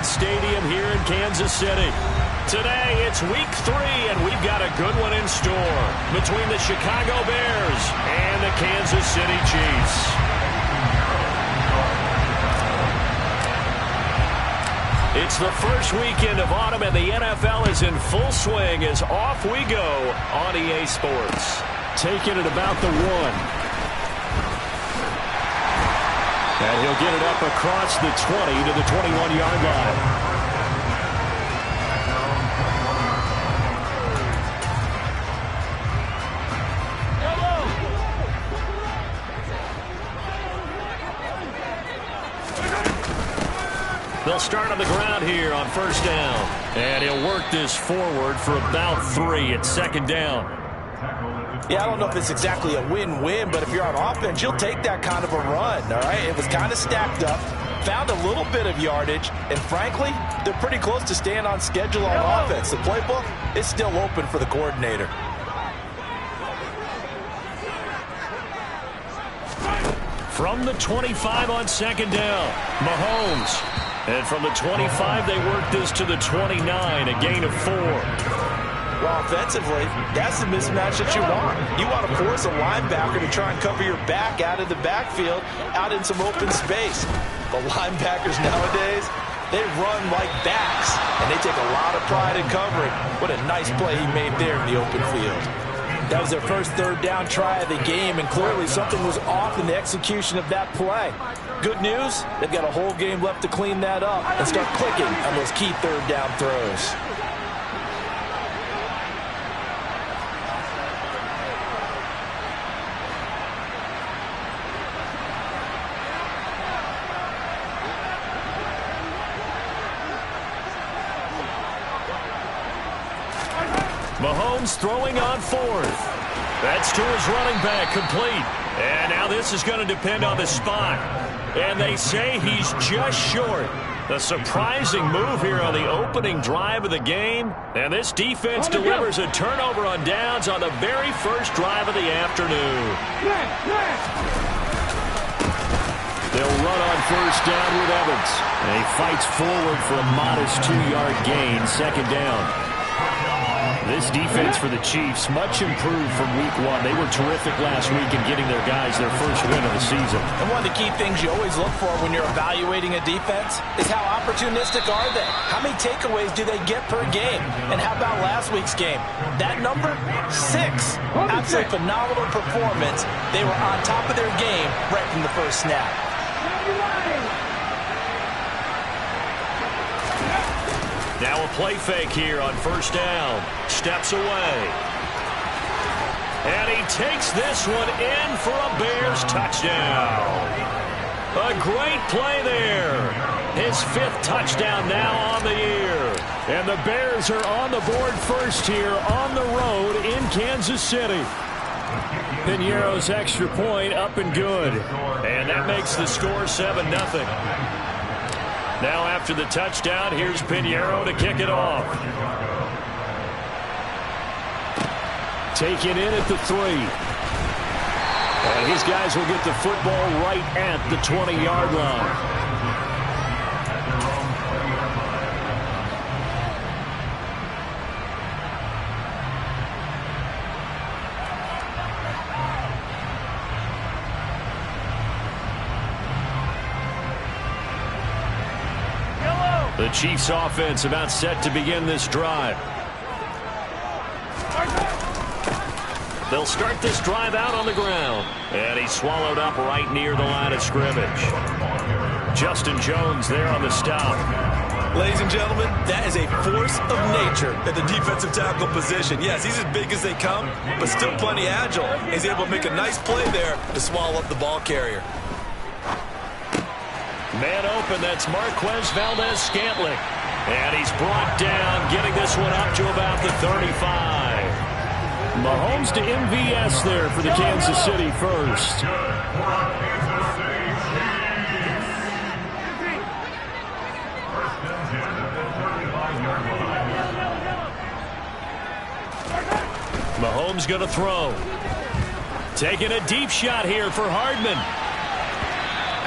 Stadium here in Kansas City. Today, it's week 3, and we've got a good one in store between the Chicago Bears and the Kansas City Chiefs. It's the first weekend of autumn, and the NFL is in full swing as off we go on EA Sports. Taking it about the 1. And he'll get it up across the 20 to the 21-yard line. They'll start on the ground here on first down. And he'll work this forward for about 3 at second down. Yeah, I don't know if it's exactly a win-win, but if you're on offense, you'll take that kind of a run, all right? It was kind of stacked up, found a little bit of yardage, and frankly, they're pretty close to staying on schedule on offense. The playbook is still open for the coordinator. From the 25 on second down, Mahomes. And from the 25, they work this to the 29, a gain of 4. Well, offensively, that's the mismatch that you want. You want to force a linebacker to try and cover your back out of the backfield, out in some open space. The linebackers nowadays, they run like backs, and they take a lot of pride in covering. What a nice play he made there in the open field. That was their first third down try of the game, and clearly something was off in the execution of that play. Good news, they've got a whole game left to clean that up and start clicking on those key third down throws. Mahomes throwing on 4th. That's to his running back, complete. And now this is going to depend on the spot. And they say he's just short. A surprising move here on the opening drive of the game. And this defense delivers a turnover on downs on the very first drive of the afternoon. They'll run on first down with Evans. And he fights forward for a modest 2-yard gain, second down. This defense for the Chiefs, much improved from week 1. They were terrific last week in getting their guys their first win of the season. And one of the key things you always look for when you're evaluating a defense is how opportunistic are they? How many takeaways do they get per game? And how about last week's game? That number, 6. Absolutely phenomenal performance. They were on top of their game right from the first snap. Now a play fake here on first down. Steps away. And he takes this one in for a Bears touchdown. A great play there. His 5th touchdown now on the year. And the Bears are on the board first here on the road in Kansas City. Piñeiro's extra point up and good. And that makes the score 7-0. Now after the touchdown, here's Piñeiro to kick it off. Taken in at the 3. And these guys will get the football right at the 20-yard line. The Chiefs offense about set to begin this drive. They'll start this drive out on the ground. And he's swallowed up right near the line of scrimmage. Justin Jones there on the stop. Ladies and gentlemen, that is a force of nature at the defensive tackle position. Yes, he's as big as they come, but still plenty agile. He's able to make a nice play there to swallow up the ball carrier. Man open, that's Marquez Valdez-Scantling. And he's brought down, getting this one up to about the 35. Mahomes to MVS there for the Kansas City first. Mahomes going to throw. Taking a deep shot here for Hardman.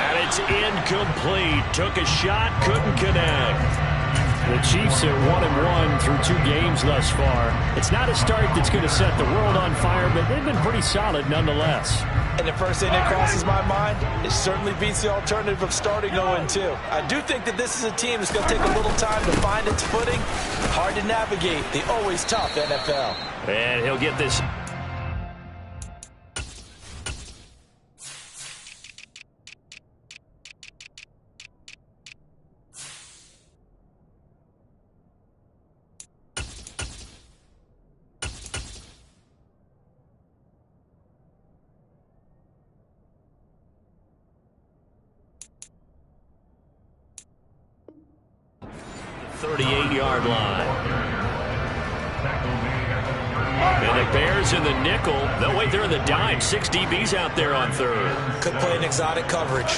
And it's incomplete. Took a shot, couldn't connect. The Chiefs at 1-1 through 2 games thus far. It's not a start that's going to set the world on fire, but they've been pretty solid nonetheless. And the first thing that crosses my mind, it certainly beats the alternative of starting 0-2. I do think that this is a team that's going to take a little time to find its footing. Hard to navigate the always tough NFL. And he'll get this. line. And the Bears in the nickel. No, wait, they're in the dime. 6 DBs out there on third. Could play an exotic coverage.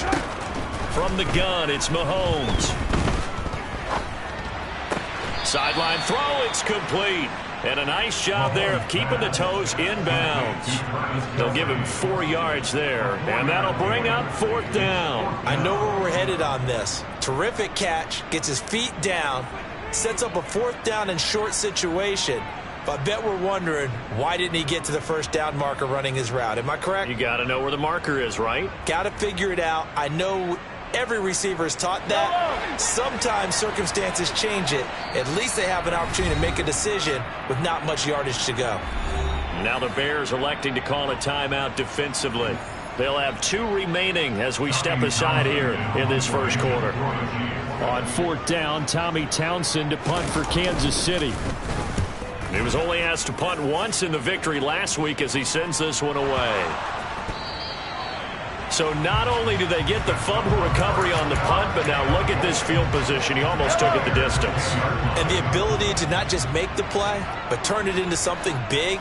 From the gun, it's Mahomes. Sideline throw, it's complete. And a nice job there of keeping the toes inbounds. They'll give him 4 yards there, and that'll bring up 4th down. I know where we're headed on this. Terrific catch, gets his feet down, sets up a 4th down and short situation. But I bet we're wondering, why didn't he get to the first down marker running his route? Am I correct? You got to know where the marker is, right? Got to figure it out. I know every receiver is taught that. Sometimes circumstances change it. At least they have an opportunity to make a decision with not much yardage to go. Now the Bears electing to call a timeout defensively. They'll have 2 remaining as we step aside here in this first quarter. On 4th down, Tommy Townsend to punt for Kansas City. He was only asked to punt once in the victory last week as he sends this one away. So not only do they get the fumble recovery on the punt, but now look at this field position. He almost took it the distance. And the ability to not just make the play, but turn it into something big,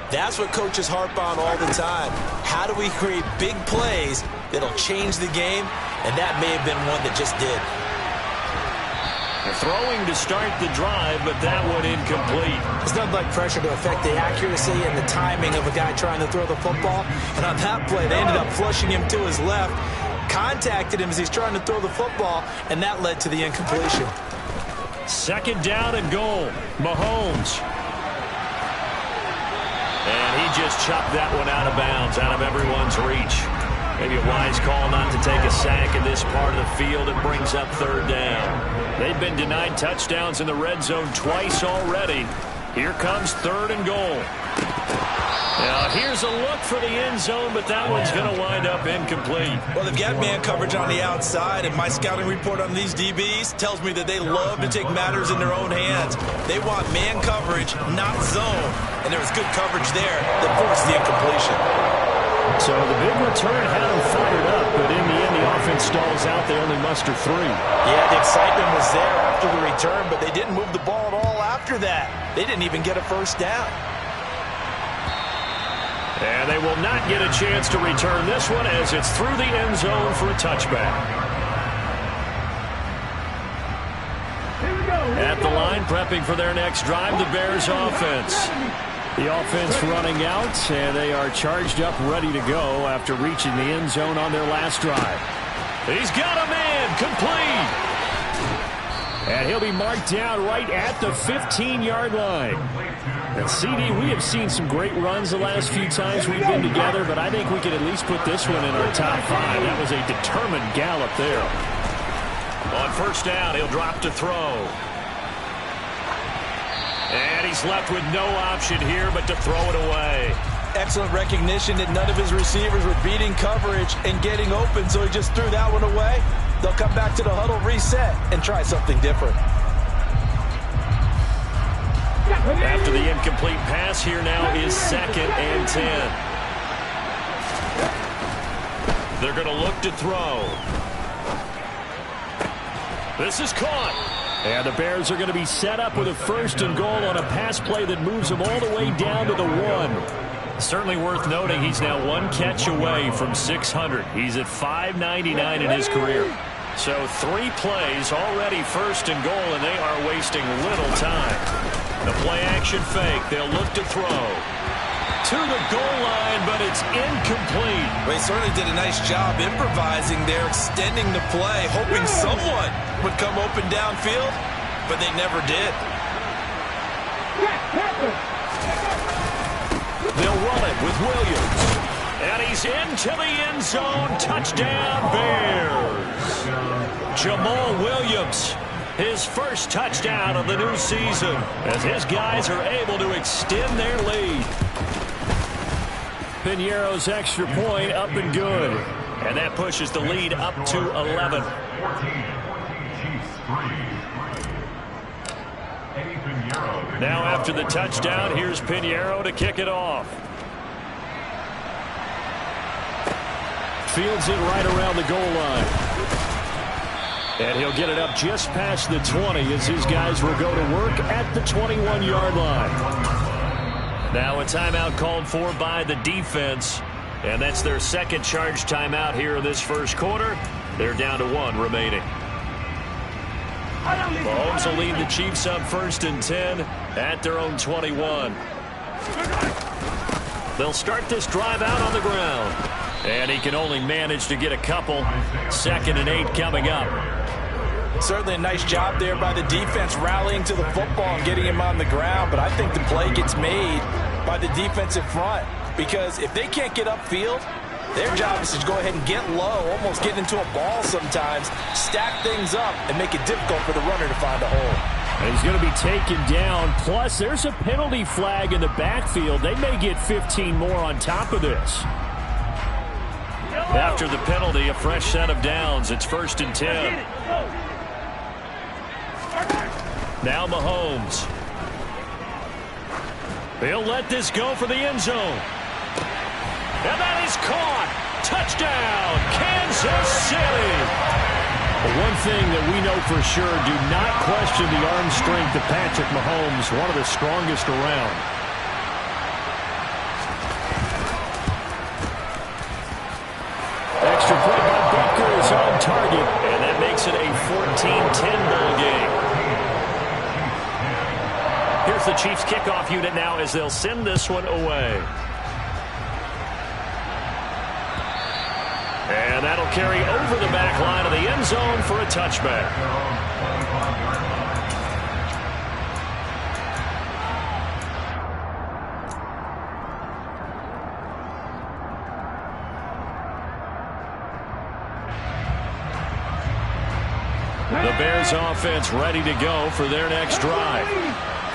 that's what coaches harp on all the time. How do we create big plays that'll change the game? And that may have been one that just did. Throwing to start the drive, but that one incomplete. It's nothing like pressure to affect the accuracy and the timing of a guy trying to throw the football. And on that play, they ended up flushing him to his left, contacted him as he's trying to throw the football, and that led to the incompletion. 2nd down and goal. Mahomes. And he just chopped that one out of bounds, out of everyone's reach. Maybe a wise call not to take a sack in this part of the field. It brings up 3rd down. They've been denied touchdowns in the red zone twice already. Here comes 3rd and goal. Now here's a look for the end zone, but that one's going to wind up incomplete. Well, they've got man coverage on the outside, and my scouting report on these DBs tells me that they love to take matters in their own hands. They want man coverage, not zone. And there was good coverage there that forced the incompletion. So the big return had them fired up, but in the end the offense stalls out. They only muster 3. Yeah, the excitement was there after the return, but they didn't move the ball at all after that. They didn't even get a first down. And they will not get a chance to return this one as it's through the end zone for a touchback. At the line, prepping for their next drive, the Bears offense. The offense running out, and they are charged up, ready to go after reaching the end zone on their last drive. He's got a man, complete. And he'll be marked down right at the 15-yard line. And CD, we have seen some great runs the last few times we've been together, but I think we could at least put this one in our top 5. That was a determined gallop there. On 1st down, he'll drop to throw. And he's left with no option here but to throw it away. Excellent recognition that none of his receivers were beating coverage and getting open, so he just threw that one away. They'll come back to the huddle, reset, and try something different. After the incomplete pass, here now is 2nd and 10. They're going to look to throw. This is caught. And the Bears are going to be set up with a 1st and goal on a pass play that moves them all the way down to the 1. Certainly worth noting he's now 1 catch away from 600. He's at 599 in his career. So 3 plays already 1st and goal, and they are wasting little time. The play-action fake. They'll look to throw. To the goal line, but it's incomplete. Well, he certainly did a nice job improvising there, extending the play, hoping someone would come open downfield. but they never did. They'll run it with Williams. And he's into the end zone. Touchdown, Bears. Jamal Williams, his first touchdown of the new season, as his guys are able to extend their lead. Piñeiro's extra point up and good. And that pushes the lead up to 11. Now after the touchdown, here's Piñeiro to kick it off. Fields it right around the goal line. And he'll get it up just past the 20 as his guys will go to work at the 21-yard line. Now a timeout called for by the defense. And that's their second charge timeout here in this first quarter. They're down to 1 remaining. Mahomes will lead the Chiefs up 1st and 10 at their own 21. They'll start this drive out on the ground. And he can only manage to get a couple. 2nd and 8 coming up. Certainly a nice job there by the defense rallying to the football and getting him on the ground. But I think the play gets made by the defensive front. Because if they can't get upfield, their job is to go ahead and get low, almost get into a ball sometimes, stack things up, and make it difficult for the runner to find a hole. And he's going to be taken down. Plus, there's a penalty flag in the backfield. They may get 15 more on top of this. After the penalty, a fresh set of downs. It's 1st and 10. Now Mahomes. He'll let this go for the end zone. And that is caught. Touchdown, Kansas City. One thing that we know for sure, do not question the arm strength of Patrick Mahomes, one of the strongest around. Extra point by Butker is on target, and that makes it a 14-10 ball game. Here's the Chiefs kickoff unit now as they'll send this one away. And that'll carry over the back line of the end zone for a touchback. The Bears offense ready to go for their next drive.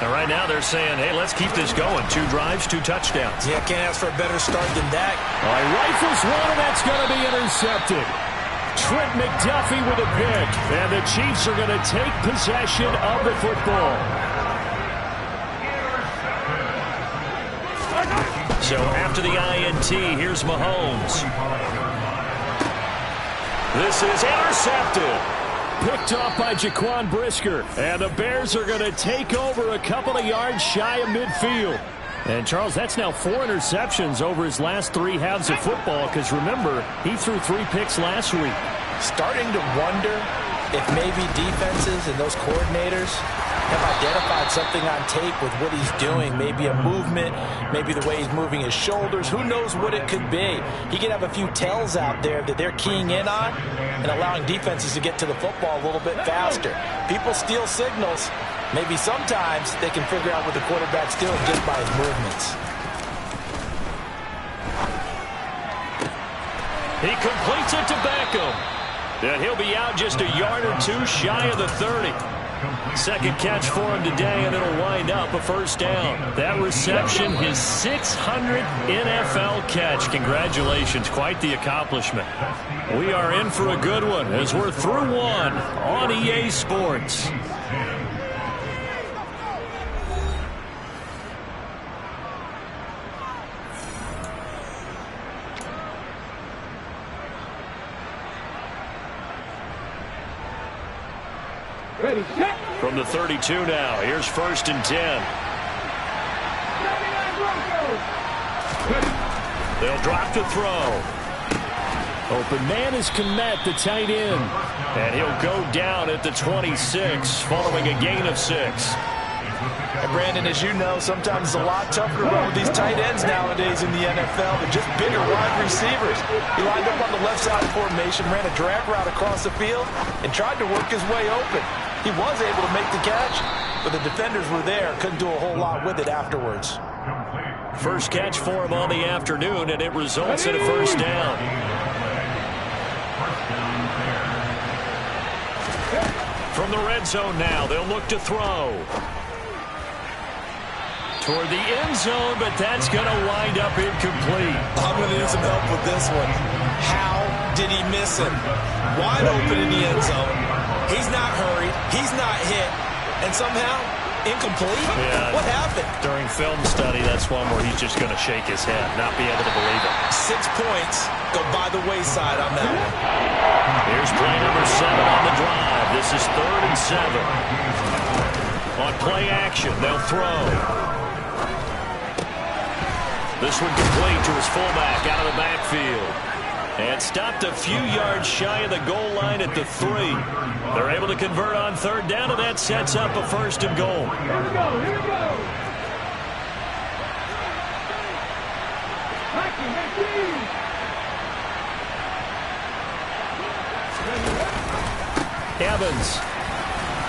And right now they're saying, hey, let's keep this going. 2 drives, 2 touchdowns. Yeah, can't ask for a better start than that. All right, rifles one, and that's going to be intercepted. Trent McDuffie with a pick. And the Chiefs are going to take possession of the football. So after the INT, here's Mahomes. This is intercepted. Picked off by Jaquan Brisker. And the Bears are going to take over a couple of yards shy of midfield. And, Charles, that's now 4 interceptions over his last 3 halves of football. Because, remember, he threw 3 picks last week. Starting to wonder if maybe defenses and those coordinators have identified something on tape with what he's doing. Maybe a movement, maybe the way he's moving his shoulders. Who knows what it could be? He could have a few tells out there that they're keying in on and allowing defenses to get to the football a little bit faster. People steal signals. Maybe sometimes they can figure out what the quarterback's doing just by his movements. He completes it to Beckham. And he'll be out just a yard or 2 shy of the 30. Second catch for him today, and it'll wind up a first down. That reception, his 600th NFL catch. Congratulations, quite the accomplishment. We are in for a good one as we're through 1 on EA Sports. From the 32 now, here's 1st and 10. They'll drop to throw. Open man is Kmet, the tight end. And he'll go down at the 26, following a gain of 6. And Brandon, as you know, sometimes it's a lot tougher to run with these tight ends nowadays in the NFL than just bigger wide receivers. He lined up on the left side formation, ran a drag route across the field, and tried to work his way open. He was able to make the catch, but the defenders were there. Couldn't do a whole lot with it afterwards. First catch for him on the afternoon, and it results in a first down. From the red zone now, they'll look to throw. Toward the end zone, but that's going to wind up incomplete. I'm going to need some help with this one. How did he miss him? Wide open in the end zone. He's not hurried. He's not hit. And somehow, incomplete? Yeah. What happened? During film study, that's one where he's just going to shake his head, not be able to believe it. 6 points go by the wayside on that one. Here's play number 7 on the drive. This is 3rd and 7. On play action, they'll throw. This one complete to his fullback out of the backfield. And stopped a few yards shy of the goal line at the 3. They're able to convert on 3rd down, and that sets up a 1st and goal. Here we go, here we go. Evans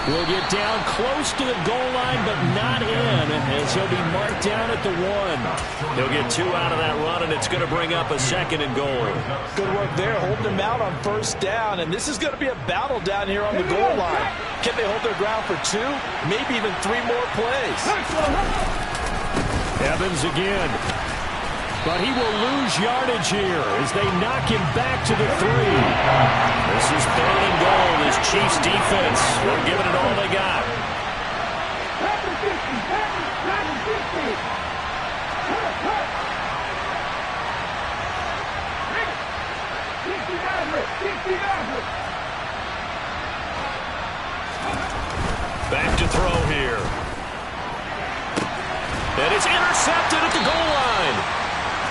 will get down close to the goal line, but not in, as he'll be marked down at the 1. He'll get 2 out of that run, and it's going to bring up a 2nd and goal. Good work there, holding him out on 1st down, and this is going to be a battle down here on the goal line. Can they hold their ground for 2, maybe even 3 more plays? Evans again. But he will lose yardage here as they knock him back to the 3. This is 3rd and goal. This Chiefs defense, they're giving it all they got. Back to throw here. And it's intercepted at the goal line.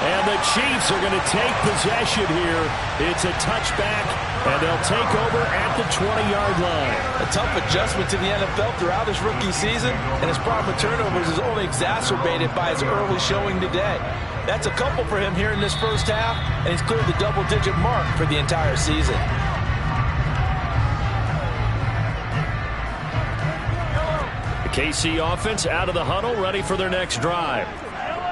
And the Chiefs are going to take possession here. It's a touchback, and they'll take over at the 20-yard line. A tough adjustment to the NFL throughout his rookie season, and his problem with turnovers is only exacerbated by his early showing today. That's a couple for him here in this first half, and he's cleared the double-digit mark for the entire season. The KC offense out of the huddle, ready for their next drive.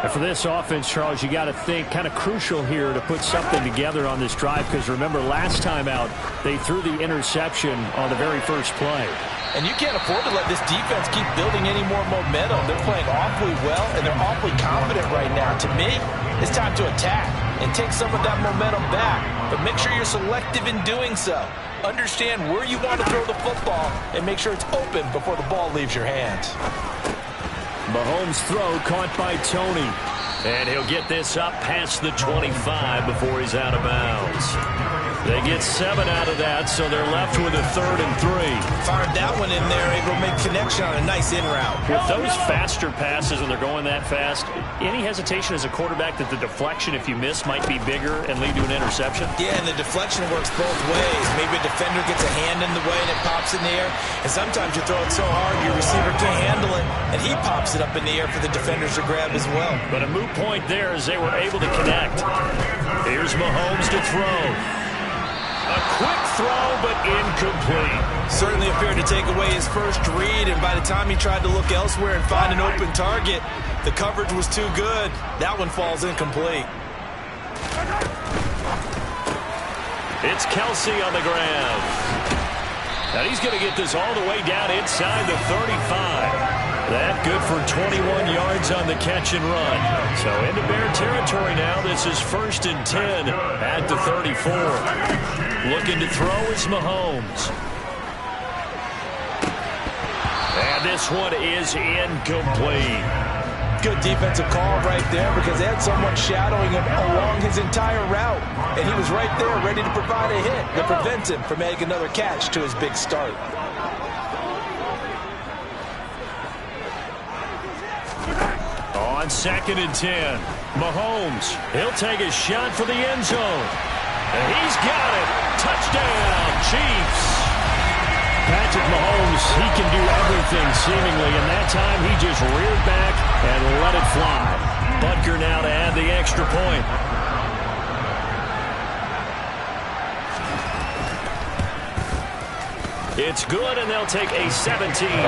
And for this offense, Charles, you got to think kind of crucial here to put something together on this drive, because remember last time out they threw the interception on the very first play. And you can't afford to let this defense keep building any more momentum. They're playing awfully well, and they're awfully confident right now. To me, it's time to attack and take some of that momentum back, but make sure you're selective in doing so. Understand where you want to throw the football and make sure it's open before the ball leaves your hands. Mahomes' throw caught by Tony. And he'll get this up past the 25 before he's out of bounds. They get 7 out of that, so they're left with a 3rd and 3. Fired that one in there, able to make connection on a nice in route. With those faster passes when they're going that fast, any hesitation as a quarterback that the deflection, if you miss, might be bigger and lead to an interception? Yeah, and the deflection works both ways. Maybe a defender gets a hand in the way and it pops in the air. And sometimes you throw it so hard your receiver can't handle it, and he pops it up in the air for the defenders to grab as well. But a moot point there as they were able to connect. Here's Mahomes to throw. A quick throw, but incomplete. Certainly appeared to take away his first read, and by the time he tried to look elsewhere and find an open target, the coverage was too good. That one falls incomplete. It's Kelsey on the ground. And he's going to get this all the way down inside the 35. That good for 21 yards on the catch and run. So into Bear territory now. This is 1st and 10 at the 34. Looking to throw is Mahomes. And this one is incomplete. Good defensive call right there, because they had someone shadowing him along his entire route. And he was right there ready to provide a hit that prevents him from making another catch to his big start. On 2nd and 10, Mahomes, he'll take a shot for the end zone. And he's got it. Touchdown, Chiefs. Patrick Mahomes, he can do everything seemingly, and that time he just reared back and let it fly. Butker now to add the extra point. It's good, and they'll take a 17-14 lead.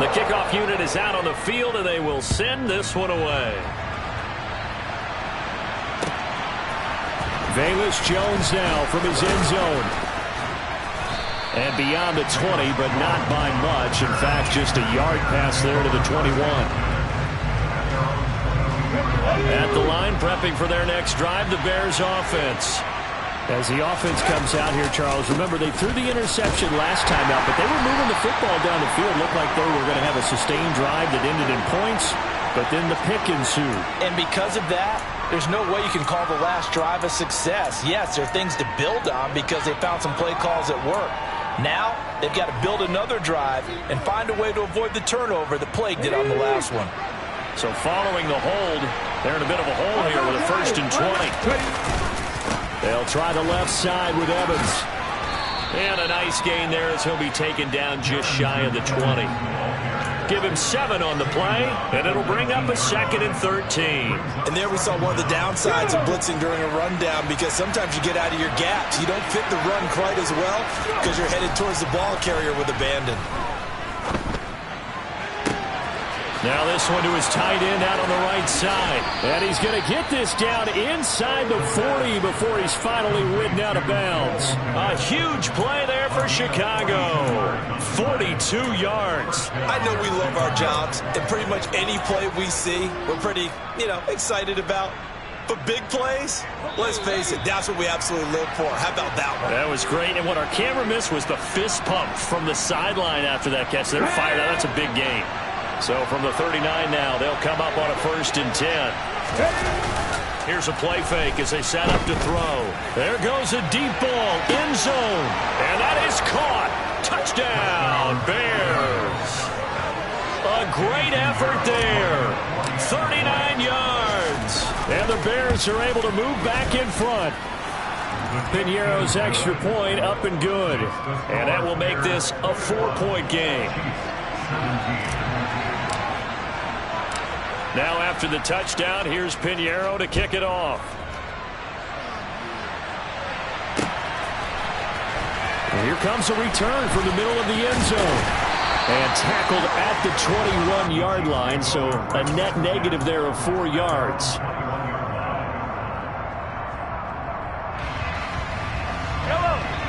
The kickoff unit is out on the field, and they will send this one away. Velus Jones now from his end zone. And beyond the 20, but not by much. In fact, just a yard pass there to the 21. At the line, prepping for their next drive, the Bears offense. As the offense comes out here, Charles, remember they threw the interception last time out, but they were moving the football down the field. Looked like they were going to have a sustained drive that ended in points, but then the pick ensued. And because of that, there's no way you can call the last drive a success. Yes, there are things to build on because they found some play calls that work. Now, they've got to build another drive and find a way to avoid the turnover that plagued it on the last one. So following the hold, they're in a bit of a hole here with a 1st and 20. They'll try the left side with Evans. And a nice gain there as he'll be taken down just shy of the 20. Give him 7 on the play, and it'll bring up a 2nd and 13. And there we saw one of the downsides of blitzing during a rundown, because sometimes you get out of your gaps. You don't fit the run quite as well because you're headed towards the ball carrier with abandon. Now this one to his tight end out on the right side. And he's going to get this down inside the 40 before he's finally ridden out of bounds. A huge play there for Chicago. 42 yards. I know we love our jobs, and pretty much any play we see, we're pretty, excited about. But big plays, let's face it, that's what we absolutely live for. How about that one? That was great, and what our camera missed was the fist pump from the sideline after that catch. They're fired out. That's a big game. So from the 39 now, they'll come up on a 1st and 10. Here's a play fake as they set up to throw. There goes a deep ball, end zone, and that is caught. Touchdown, Bears. A great effort there. 39 yards. And the Bears are able to move back in front. Piñeiro's extra point up and good. And that will make this a 4-point game. Now after the touchdown, here's Piñeiro to kick it off. And here comes a return from the middle of the end zone. And tackled at the 21-yard line, so a net negative there of 4 yards.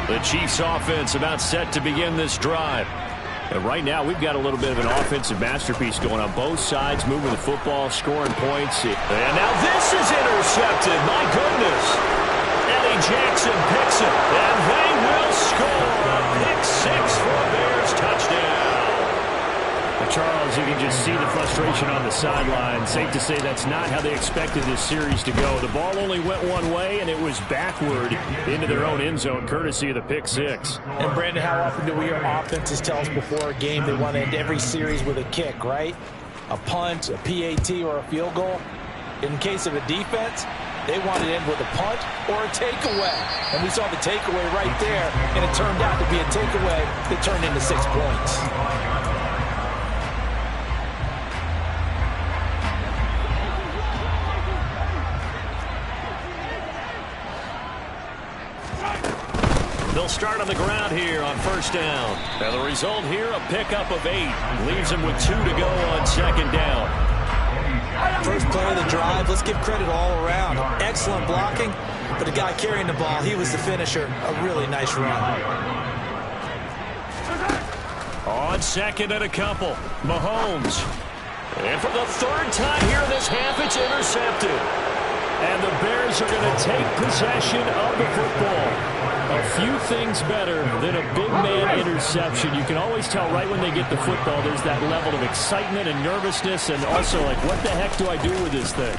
The Chiefs offense about set to begin this drive. And right now, we've got a little bit of an offensive masterpiece going on both sides, moving the football, scoring points. And now this is intercepted. My goodness. Eddie Jackson picks it, and they will score a pick 6 for a Bears touchdown. Charles, you can just see the frustration on the sideline. Safe to say that's not how they expected this series to go. The ball only went one way, and it was backward into their own end zone, courtesy of the pick 6. And, Brandon, how often do we hear offenses tell us before a game they want to end every series with a kick, right? A punt, a PAT, or a field goal. In case of a defense, they want to end with a punt or a takeaway. And we saw the takeaway right there, and it turned out to be a takeaway that turned into 6 points. They'll start on the ground here on 1st down. And the result here, a pickup of 8. Leaves them with 2 to go on 2nd down. First play of the drive, let's give credit all around. Excellent blocking, but the guy carrying the ball, he was the finisher. A really nice run. On 2nd and a couple, Mahomes. And for the 3rd time here in this half, it's intercepted. And the Bears are going to take possession of the football. A few things better than a big man interception. You can always tell right when they get the football, there's that level of excitement and nervousness, and also like, what the heck do I do with this thing?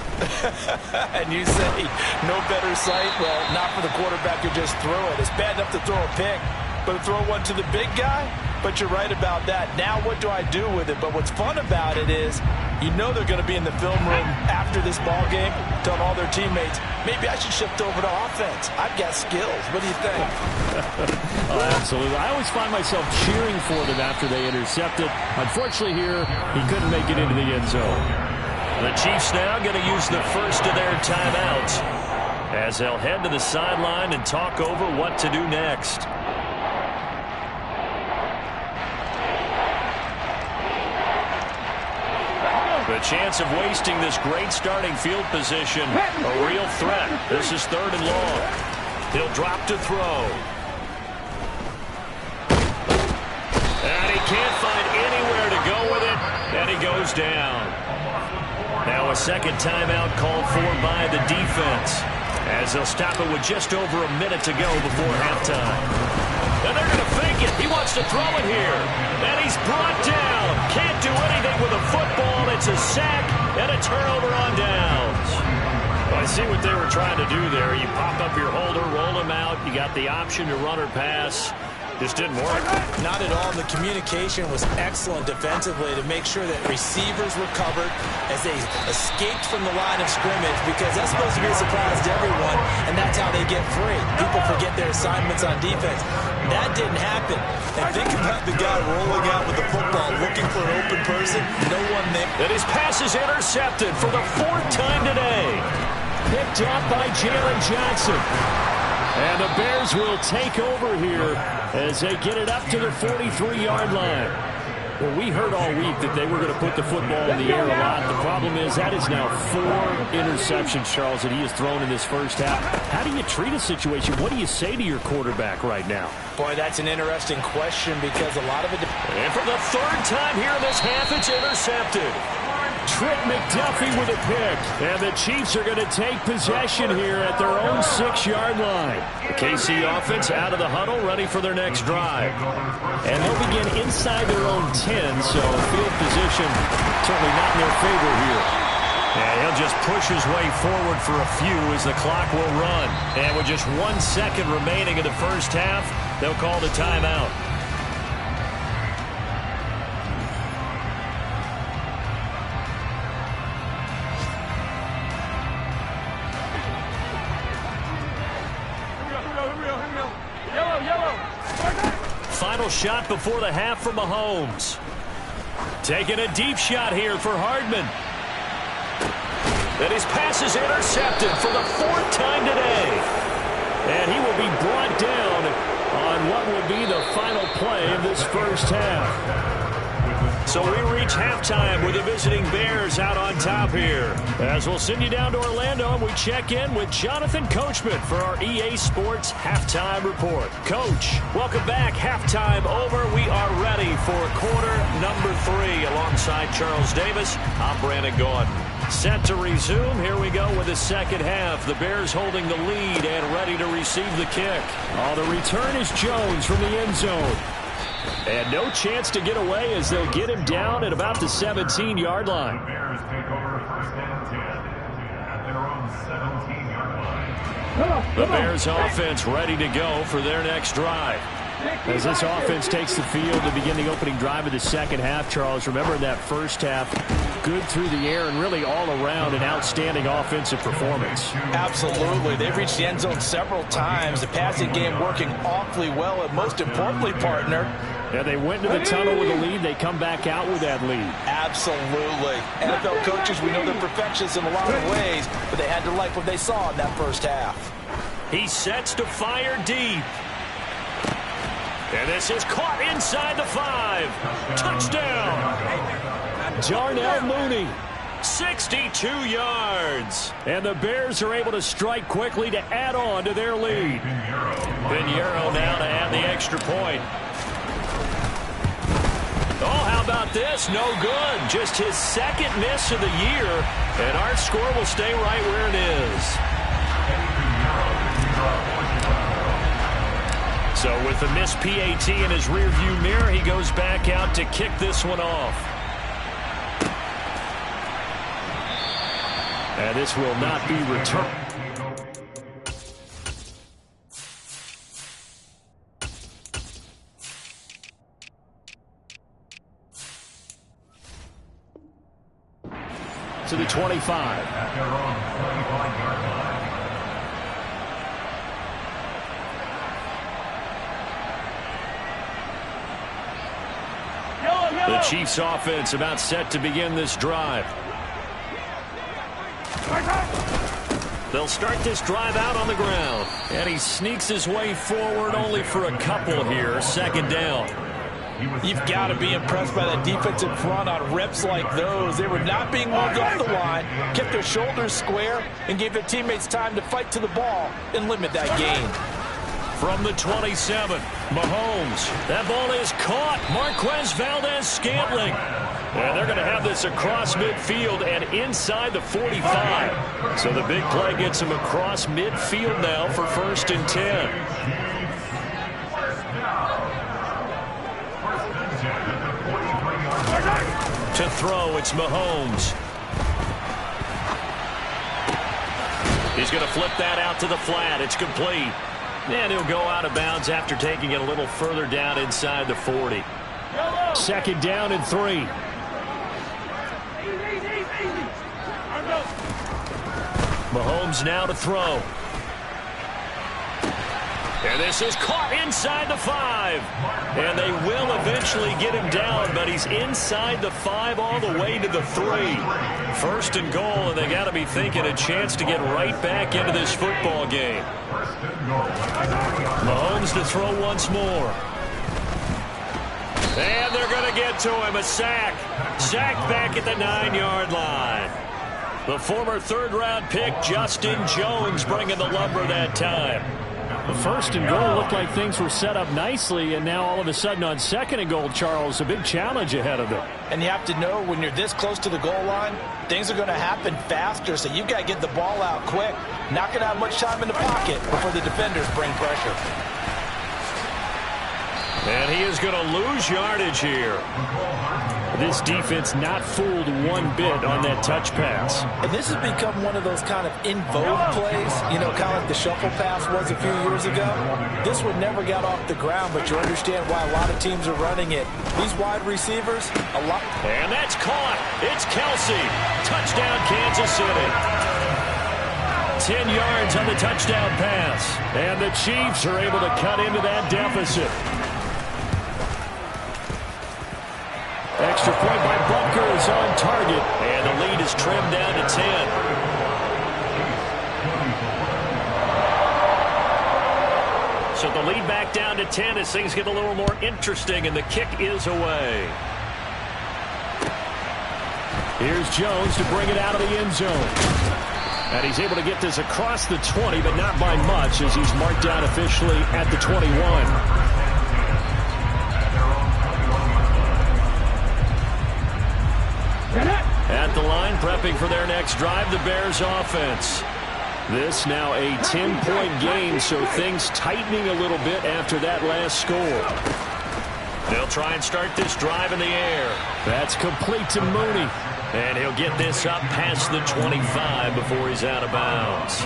And you say, no better sight? Well, not for the quarterback who just threw it. It's bad enough to throw a pick, but to throw one to the big guy? But you're right about that. Now what do I do with it? But what's fun about it is, you know they're going to be in the film room after this ball game, telling all their teammates, maybe I should shift over to offense. I've got skills. What do you think? Oh, absolutely. I always find myself cheering for them after they intercepted. Unfortunately here, he couldn't make it into the end zone. The Chiefs now going to use the first of their timeouts as they'll head to the sideline and talk over what to do next. The chance of wasting this great starting field position, a real threat. This is 3rd and long. He'll drop to throw. And he can't find anywhere to go with it, and he goes down. Now a second timeout called for by the defense, as they'll stop it with just over a minute to go before halftime. And they're going to fake it. He wants to throw it here. And he's brought down. Can't do anything with a football. It's a sack and a turnover on downs. Well, I see what they were trying to do there. You pop up your holder, roll him out. You got the option to run or pass. Just didn't work. Not at all. The communication was excellent defensively to make sure that receivers were covered as they escaped from the line of scrimmage, because that's supposed to be a surprise to everyone, and that's how they get free. People forget their assignments on defense. That didn't happen. And think about the guy rolling out with the football, looking for an open person. No one there. And his pass is intercepted for the 4th time today. Picked up by Jalen Johnson. And the Bears will take over here as they get it up to the 43-yard line. Well, we heard all week that they were going to put the football in the air a lot. The problem is that is now 4 interceptions, Charles, that he has thrown in this first half. How do you treat a situation? What do you say to your quarterback right now? Boy, that's an interesting question, because a lot of it... And for the 3rd time here in this half, it's intercepted. Trent McDuffie with a pick. And the Chiefs are going to take possession here at their own 6-yard line. The KC offense out of the huddle, ready for their next drive. And they'll begin inside their own 10, so field position certainly not in their favor here. And he'll just push his way forward for a few as the clock will run. And with just 1 second remaining in the first half, they'll call the timeout. Final shot before the half from Mahomes. Taking a deep shot here for Hardman. And his pass is intercepted for the 4th time today. And he will be brought down on what will be the final play of this first half. So we reach halftime with the visiting Bears out on top here. As we'll send you down to Orlando, and we check in with Jonathan Coachman for our EA Sports Halftime Report. Coach, welcome back. Halftime over. We are ready for quarter number 3 alongside Charles Davis. I'm Brandon Gordon. Set to resume. Here we go with the second half. The Bears holding the lead and ready to receive the kick. Oh, the return is Jones from the end zone. And no chance to get away as they'll get him down at about the 17-yard line. The Bears take over 1st and 10 at their own 17-yard line. The Bears offense ready to go for their next drive. As this offense takes the field to begin the opening drive of the second half, Charles, remember that first half, good through the air and really all around an outstanding offensive performance. Absolutely. They've reached the end zone several times. The passing game working awfully well, and most importantly, partner, yeah, they went into the tunnel with a lead. They come back out with that lead. Absolutely. NFL coaches, we know they're perfectionists in a lot of ways, but they had to like what they saw in that first half. He sets to fire deep. And this is caught inside the 5. Touchdown. Darnell Mooney, 62 yards. And the Bears are able to strike quickly to add on to their lead. Pinheiro now to add the extra point. Oh, how about this? No good. Just his 2nd miss of the year. And our score will stay right where it is. So with the missed PAT in his rearview mirror, he goes back out to kick this one off. And this will not be returned. To the 25. At their own 25-yard line. The Chiefs offense about set to begin this drive. They'll start this drive out on the ground. And he sneaks his way forward only for a couple here. Second down. You've got to be impressed by that defensive front on reps like those. They were not being moved off the line, kept their shoulders square, and gave their teammates time to fight to the ball and limit that gain. From the 27, Mahomes. That ball is caught. Marquez Valdez-Scantling. And they're going to have this across midfield and inside the 45. So the big play gets him across midfield now for 1st and 10. To throw, it's Mahomes. He's going to flip that out to the flat. It's complete. And he'll go out of bounds after taking it a little further down inside the 40. 2nd down and 3. Mahomes now to throw. And this is caught inside the 5. And they will eventually get him down, but he's inside the 5 all the way to the 3. 1st and goal, and they got to be thinking a chance to get right back into this football game. Mahomes to throw once more. And they're going to get to him. A sack. Sacked back at the 9-yard line. The former 3rd-round pick, Justin Jones, bringing the lumber that time. The 1st and goal looked like things were set up nicely, and now all of a sudden on 2nd and goal, Charles, a big challenge ahead of them. And you have to know when you're this close to the goal line, things are going to happen faster, so you've got to get the ball out quick. Not going to have much time in the pocket before the defenders bring pressure. And he is going to lose yardage here. This defense not fooled one bit on that touch pass. And this has become one of those kind of in vogue plays, you know, kind of like the shuffle pass was a few years ago. This one never got off the ground, but you understand why a lot of teams are running it. These wide receivers, a lot. And that's caught. It's Kelsey. Touchdown, Kansas City. 10 yards on the touchdown pass. And the Chiefs are able to cut into that deficit. Extra point by Butker is on target. And the lead is trimmed down to 10. So the lead back down to 10 as things get a little more interesting, and the kick is away. Here's Jones to bring it out of the end zone. And he's able to get this across the 20, but not by much, as he's marked down officially at the 21. At the line, prepping for their next drive, the Bears offense. This now a 10-point game, so things tightening a little bit after that last score. They'll try and start this drive in the air. That's complete to Mooney. And he'll get this up past the 25 before he's out of bounds.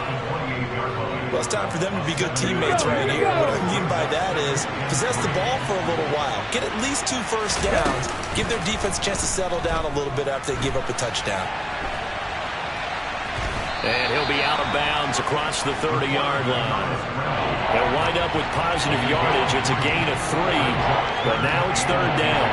Well, it's time for them to be good teammates right here. What I mean by that is possess the ball for a little while. Get at least 2 first downs. Give their defense a chance to settle down a little bit after they give up a touchdown. And he'll be out of bounds across the 30-yard line. They'll wind up with positive yardage. It's a gain of 3, but now it's 3rd down.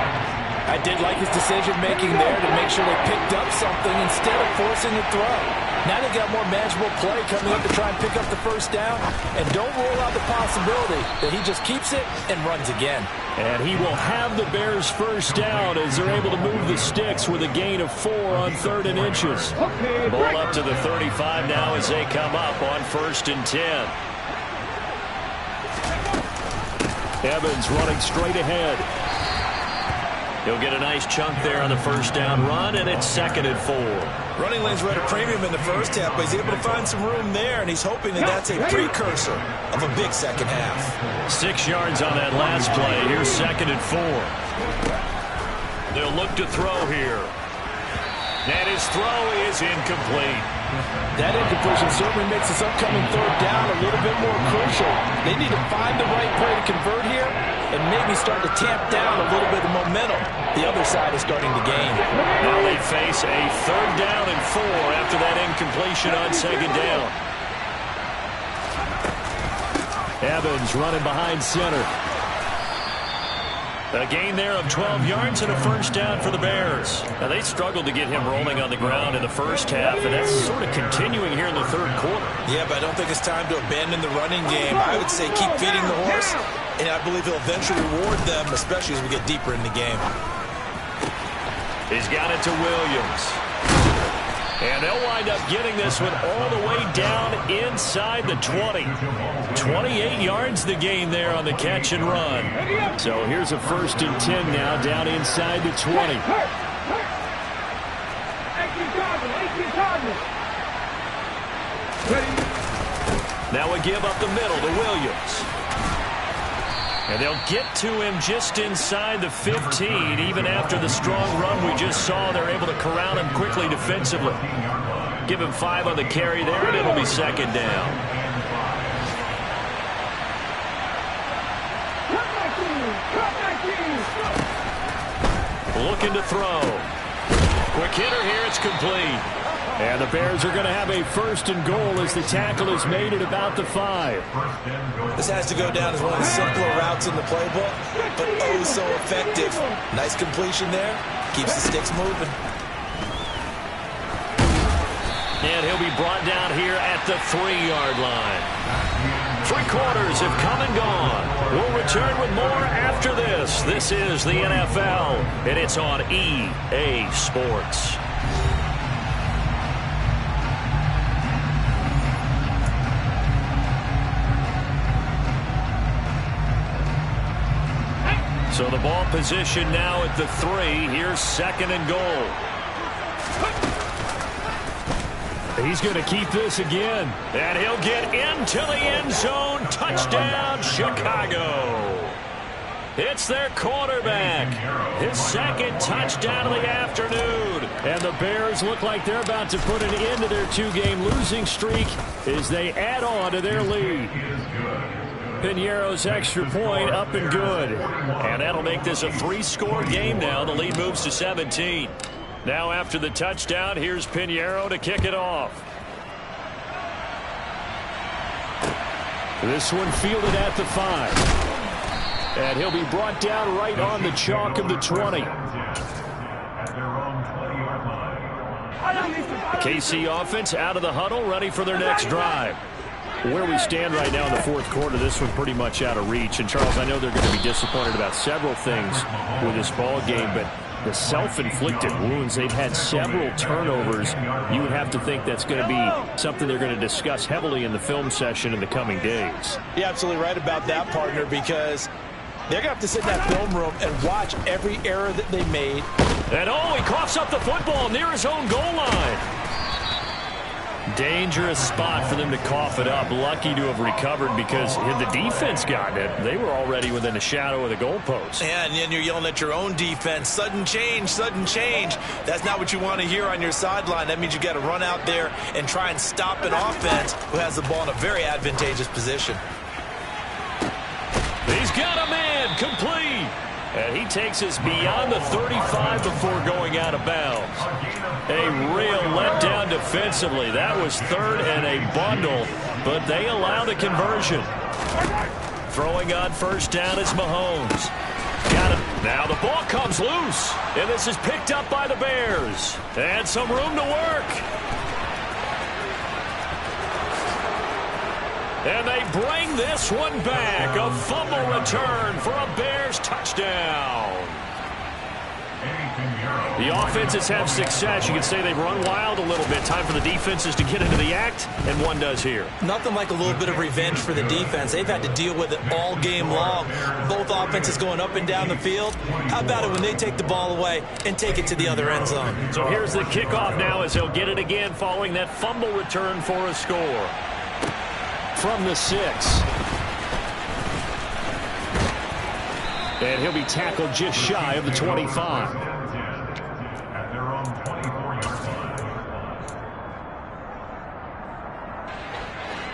I did like his decision-making there to make sure they picked up something instead of forcing a throw. Now they've got more manageable play coming up to try and pick up the first down. And don't rule out the possibility that he just keeps it and runs again. And he will have the Bears first down as they're able to move the sticks with a gain of 4 on 3rd and inches. Ball up to the 35 now as they come up on 1st and 10. Evans running straight ahead. He'll get a nice chunk there on the first down run, and it's 2nd and 4. Running lanes were at a premium in the first half, but he's able to find some room there, and he's hoping that that's a precursor of a big second half. 6 yards on that last play. Here's 2nd and 4. They'll look to throw here. And his throw is incomplete. That incompletion certainly makes this upcoming 3rd down a little bit more crucial. They need to find the right play to convert here and maybe start to tamp down a little bit of momentum. The other side is starting to gain. Now they face a 3rd down and 4 after that incompletion on 2nd down. Evans running behind center. A gain there of 12 yards and a first down for the Bears. Now, they struggled to get him rolling on the ground in the first half, and that's sort of continuing here in the third quarter. Yeah, but I don't think it's time to abandon the running game. I would say keep feeding the horse, and I believe he'll eventually reward them, especially as we get deeper in the game. He's got it to Williams. And they'll wind up getting this one all the way down inside the 20. 28 yards the gain there on the catch and run. So here's a 1st and 10 now down inside the 20. Now we give up the middle to Williams. And they'll get to him just inside the 15. Even after the strong run we just saw, they're able to corral him quickly defensively. Give him 5 on the carry there, and it'll be second down. Looking to throw. Quick hitter here, it's complete. And the Bears are going to have a 1st and goal as the tackle is made at about the 5. This has to go down as one of the simpler routes in the playbook, but oh so effective. Nice completion there. Keeps the sticks moving. And he'll be brought down here at the 3-yard line. 3 quarters have come and gone. We'll return with more after this. This is the NFL, and it's on EA Sports. So the ball position now at the 3. Here's 2nd and goal. He's going to keep this again. And he'll get into the end zone. Touchdown, Chicago. It's their quarterback. His 2nd touchdown of the afternoon. And the Bears look like they're about to put an end to their 2-game losing streak as they add on to their lead. Piñeiro's extra point up and good. And that'll make this a 3-score game now. The lead moves to 17. Now after the touchdown, here's Piñeiro to kick it off. This one fielded at the 5. And he'll be brought down right on the chalk of the 20. KC offense out of the huddle, ready for their next drive. Where we stand right now in the 4th quarter, this one pretty much out of reach. And, Charles, I know they're going to be disappointed about several things with this ball game, but the self-inflicted wounds, they've had several turnovers. You would have to think that's going to be something they're going to discuss heavily in the film session in the coming days. You're absolutely right about that, partner, because they're going to have to sit in that film room and watch every error that they made. And he coughs up the football near his own goal line. Dangerous spot for them to cough it up. Lucky to have recovered because had the defense gotten it, they were already within the shadow of the goalpost. Yeah, and then you're yelling at your own defense. Sudden change, sudden change. That's not what you want to hear on your sideline. That means you got to run out there and try and stop an offense who has the ball in a very advantageous position. He's got a man, complete. And he takes us beyond the 35 before going out of bounds. A real letdown defensively. That was 3rd and a bundle, but they allow the conversion. Throwing on 1st down is Mahomes. Got it. Now the ball comes loose, and this is picked up by the Bears. And some room to work. And they bring this one back. A fumble return for a Bears touchdown. The offenses have success. You can say they've run wild a little bit. Time for the defenses to get into the act, and one does here. Nothing like a little bit of revenge for the defense. They've had to deal with it all game long. Both offenses going up and down the field. How about it when they take the ball away and take it to the other end zone? So here's the kickoff now as they'll get it again following that fumble return for a score. From the 6. And he'll be tackled just shy of the 25.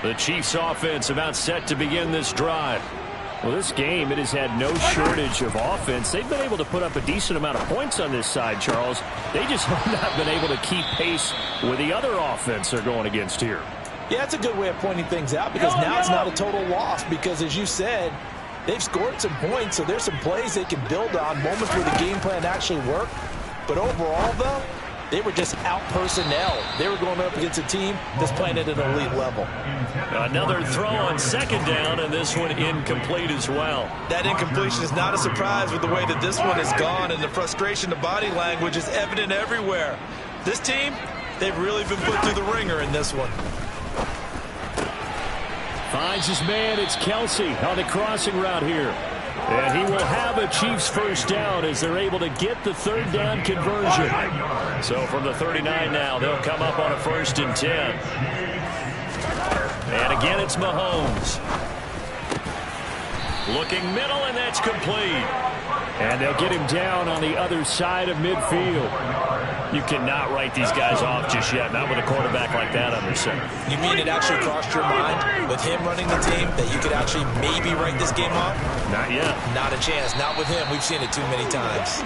The Chiefs offense about set to begin this drive. Well, this game, it has had no shortage of offense. They've been able to put up a decent amount of points on this side, Charles. They just have not been able to keep pace with the other offense they're going against here. Yeah, that's a good way of pointing things out because now it's not a total loss because, as you said, They've scored some points, so there's some plays they can build on, moments where the game plan actually worked. But overall, though, they were just out personnel. They were going up against a team that's playing at an elite level. Another throw on second down, and this one incomplete as well. That incompletion is not a surprise with the way that this one has gone, and the frustration, the body language is evident everywhere. This team, they've really been put through the ringer in this one. Finds his man. It's Kelsey on the crossing route here. And he will have a Chiefs first down as they're able to get the third down conversion. So from the 39 now, they'll come up on a 1st and 10. And again, it's Mahomes. Looking middle, and that's complete. And they'll get him down on the other side of midfield. You cannot write these guys off just yet, not with a quarterback like that under center. You mean it actually crossed your mind with him running the team that you could actually maybe write this game off? Not yet. Not a chance. Not with him. We've seen it too many times.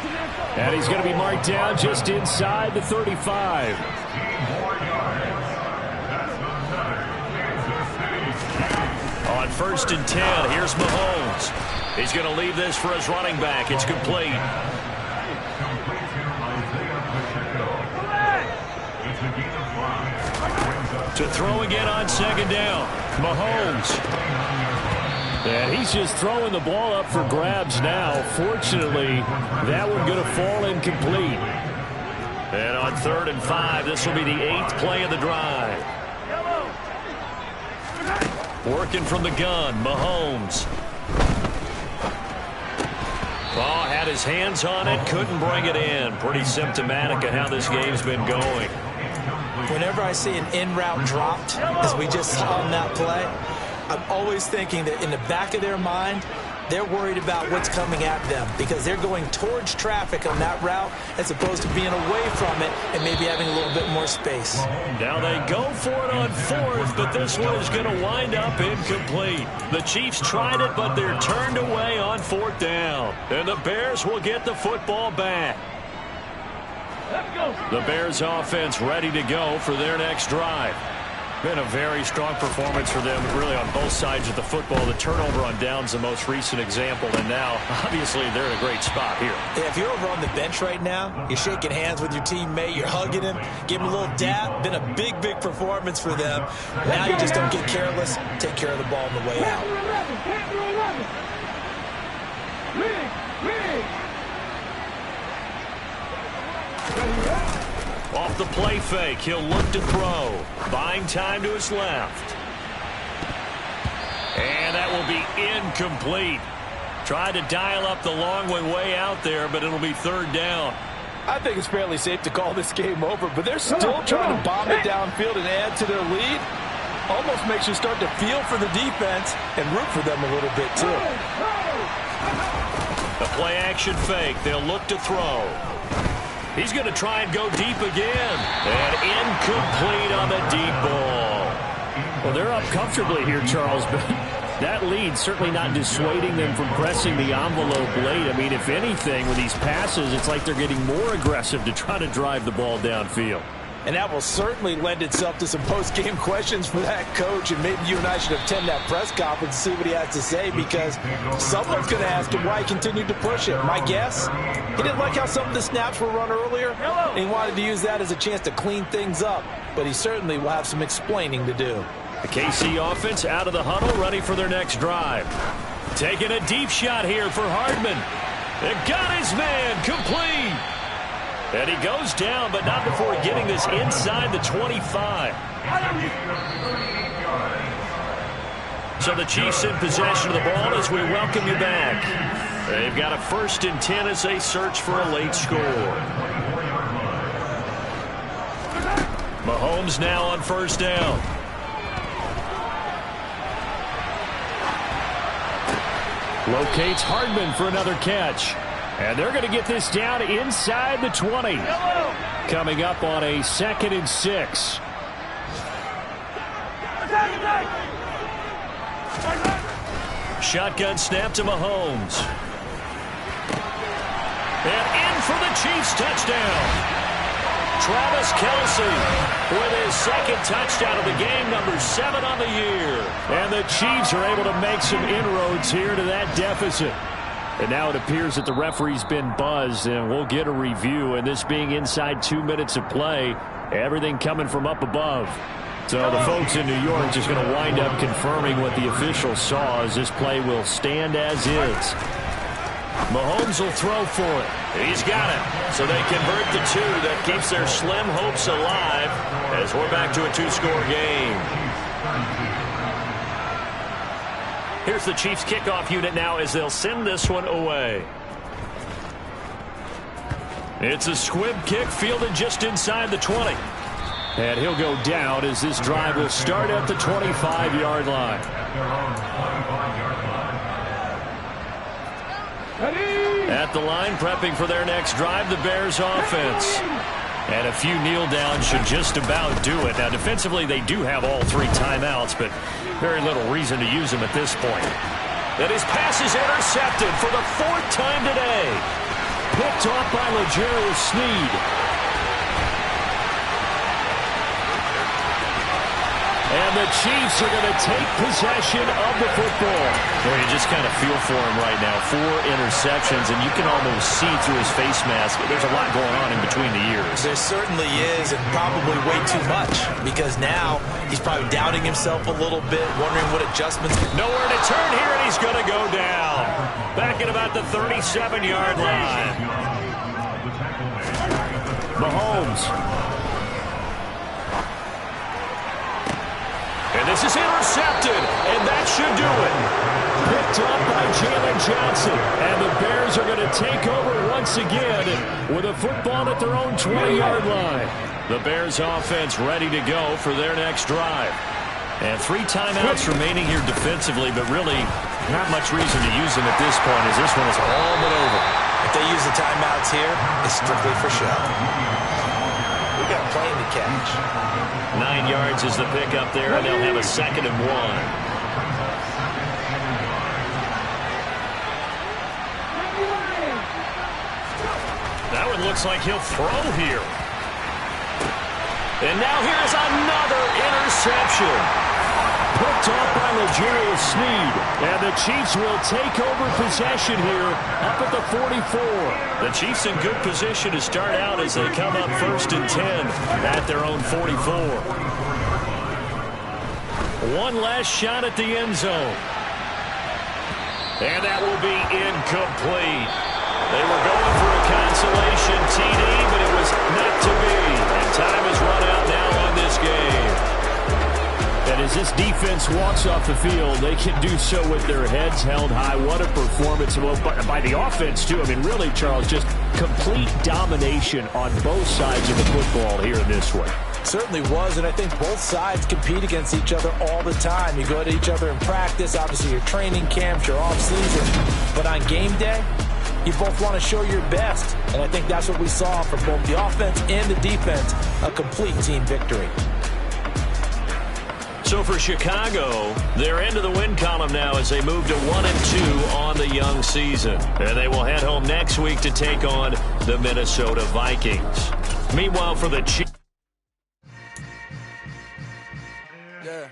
And he's going to be marked down just inside the 35. On 1st and 10, here's Mahomes. He's going to leave this for his running back. It's complete. To throw again on 2nd down. Mahomes. And he's just throwing the ball up for grabs now. Fortunately, that one going to fall incomplete. And on 3rd and 5, this will be the 8th play of the drive. Working from the gun, Mahomes. Oh, had his hands on it, couldn't bring it in. Pretty symptomatic of how this game's been going. Whenever I see an in-route dropped, as we just saw in that play, I'm always thinking that in the back of their mind, they're worried about what's coming at them because they're going towards traffic on that route as opposed to being away from it and maybe having a little bit more space. Now they go for it on 4th, but this one is going to wind up incomplete. The Chiefs tried it, but they're turned away on 4th down. And the Bears will get the football back. The Bears offense ready to go for their next drive. Been a very strong performance for them, really on both sides of the football. The turnover on downs the most recent example, and now, obviously, they're in a great spot here. Yeah, if you're over on the bench right now, you're shaking hands with your teammate, you're hugging him, give him a little dap. Been a big, big performance for them. Now you just don't get careless. Take care of the ball on the way out. Off the play fake, he'll look to throw. Buying time to his left. And that will be incomplete. Tried to dial up the long way out there, but it'll be 3rd down. I think it's fairly safe to call this game over, but they're still trying to bomb it downfield and add to their lead. Almost makes you start to feel for the defense and root for them a little bit, too. The play action fake, they'll look to throw. He's going to try and go deep again. And incomplete on the deep ball. Well, they're up comfortably here, Charles, but that lead certainly not dissuading them from pressing the envelope late. I mean, if anything, with these passes, it's like they're getting more aggressive to try to drive the ball downfield. And that will certainly lend itself to some post-game questions for that coach. And maybe you and I should attend that press conference and see what he has to say, because someone's going to ask him why he continued to push it. My guess, he didn't like how some of the snaps were run earlier, and he wanted to use that as a chance to clean things up. But he certainly will have some explaining to do. The KC offense out of the huddle, ready for their next drive. Taking a deep shot here for Hardman. It got his man, complete. And he goes down, but not before getting this inside the 25. So the Chiefs in possession of the ball as we welcome you back. They've got a 1st and 10 as they search for a late score. Mahomes now on 1st down. Locates Hardman for another catch. And they're going to get this down inside the 20. Coming up on a 2nd and 6. Shotgun snap to Mahomes. And in for the Chiefs touchdown. Travis Kelce with his second touchdown of the game, number 7 on the year. And the Chiefs are able to make some inroads here to that deficit. And now it appears that the referee's been buzzed, and we'll get a review. And this being inside 2 minutes of play, everything coming from up above. So the folks in New York just going to wind up confirming what the officials saw, as this play will stand as is. Mahomes will throw for it. He's got it. So they convert the 2. That keeps their slim hopes alive as we're back to a 2-score game. Here's the Chiefs kickoff unit now as they'll send this one away. It's a squib kick fielded just inside the 20. And he'll go down as this drive will start at the 25-yard line. At the line, prepping for their next drive, the Bears offense. And a few kneel downs should just about do it. Now, defensively, they do have all 3 timeouts, but very little reason to use them at this point. And his pass is intercepted for the 4th time today. Picked off by L'Jarius Sneed. And the Chiefs are going to take possession of the football. Well, you just kind of feel for him right now. 4 interceptions, and you can almost see through his face mask. There's a lot going on in between the ears. There certainly is, and probably way too much, because now he's probably doubting himself a little bit, wondering what adjustments. Nowhere to turn here, and he's going to go down. Back at about the 37-yard line. Mahomes. And this is intercepted, and that should do it. Picked up by Jalen Johnson, and the Bears are going to take over once again with a football at their own 20-yard line. The Bears offense ready to go for their next drive. And 3 timeouts remaining here defensively, but really not much reason to use them at this point, as this one is all but over. If they use the timeouts here, it's strictly for show. We got a plane to catch. 9 yards is the pickup there, and they'll have a 2nd and 1. That one looks like he'll throw here. And now here's another interception. Picked off by L'Jarius Sneed. And the Chiefs will take over possession here up at the 44. The Chiefs in good position to start out as they come up 1st and 10 at their own 44. One last shot at the end zone. And that will be incomplete. They were going for a consolation TD, but it was not to be. And time has run out now on this game. And as this defense walks off the field, they can do so with their heads held high. What a performance by the offense, too. I mean, really, Charles, just complete domination on both sides of the football here in this one. Certainly was, and I think both sides compete against each other all the time. You go to each other in practice, obviously your training camps, your off-season. But on game day, you both want to show your best. And I think that's what we saw from both the offense and the defense, a complete team victory. So for Chicago, they're into the win column now as they move to 1-2 on the young season. And they will head home next week to take on the Minnesota Vikings. Meanwhile, for the Chiefs. Yeah.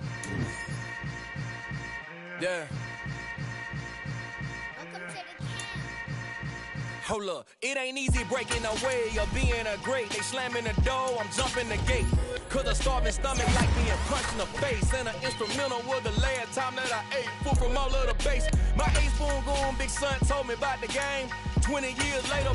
Yeah. Hold up, it ain't easy breaking away or being a great. They slamming the door, I'm jumping the gate. Cause a starving stomach like being punched in the face. And an instrumental was the last time that I ate food from all of the base. My A-spoon goon, big son told me about the game. 20 years later,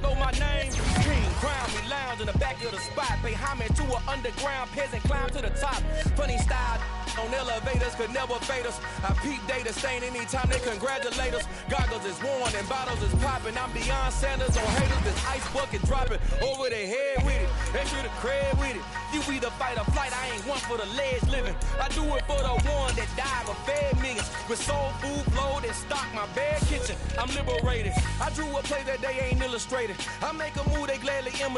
know my name. King, crown me, lounge in the back of the spot. Pay homage to an underground peasant, climb to the top. Funny style on elevators could never fade us. I peep data stain anytime they congratulate us. Goggles is worn and bottles is popping. I'm beyond Sanders on haters. This ice bucket dropping over their head with it. They should have cred with it. You either fight or flight. I ain't one for the ledge living. I do it for the one that died or fed millions. With soul food flowed and stocked my bare kitchen. I'm liberated. I drew a play that they ain't illustrated. I make a move they gladly imitate.